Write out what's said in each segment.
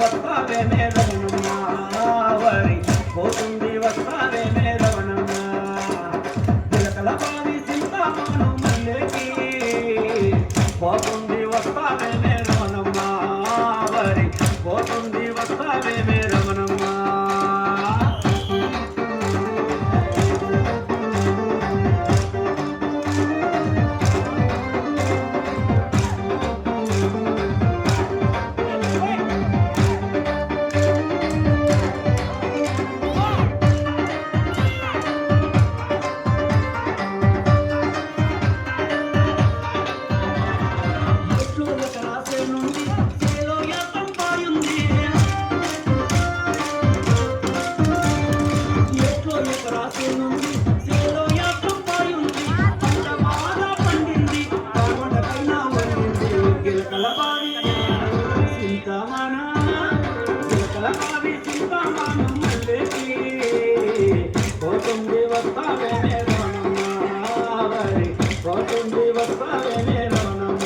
వస్తావే రమణమ్మ వరి పోతుంది వస్తావే రమణమ్మ చిలకల బావి సింతామాను మల్లెకి పోతుంది వస్తావే రమణమ్మ వరి పోతుంది వస్తావే రమణమ్మ పోతుంది వస్తావే రమణమ్మ వరి పోతుంది వస్తావే రమణమ్మ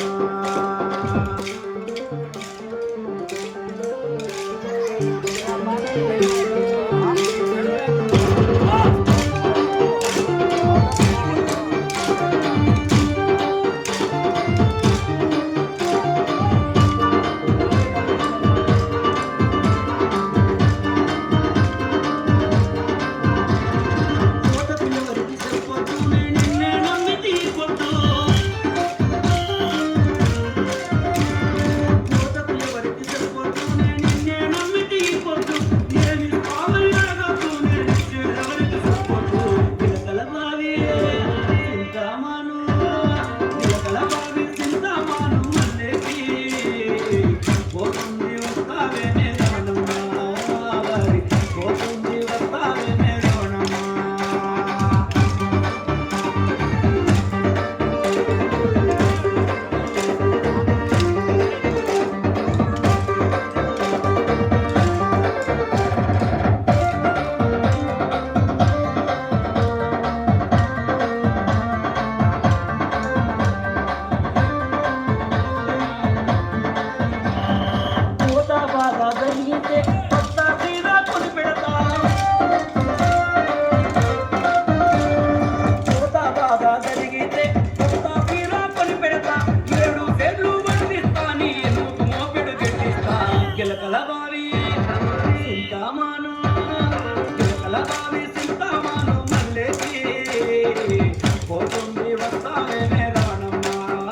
పోతుంది వస్తావే రమణమ్మ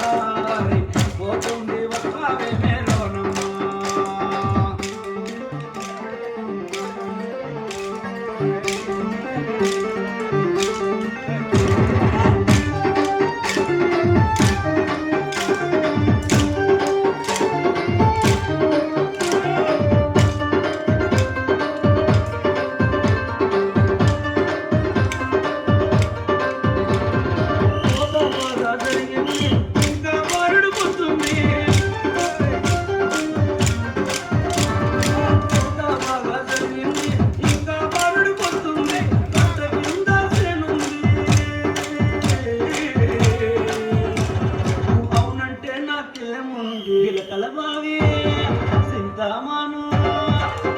పోతుంది వస్తావే రమణమ్మ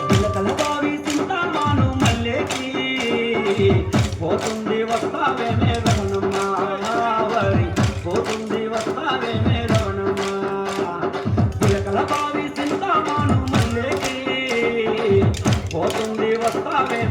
చిలకల బావి సింతామాను మల్లెకి పోతుంది వస్తావే రమణమ్మ వరి పోతుంది వస్తావే రమణమ్మ చిలకల బావి సింతామాను మల్లెకి పోతుంది వస్తావే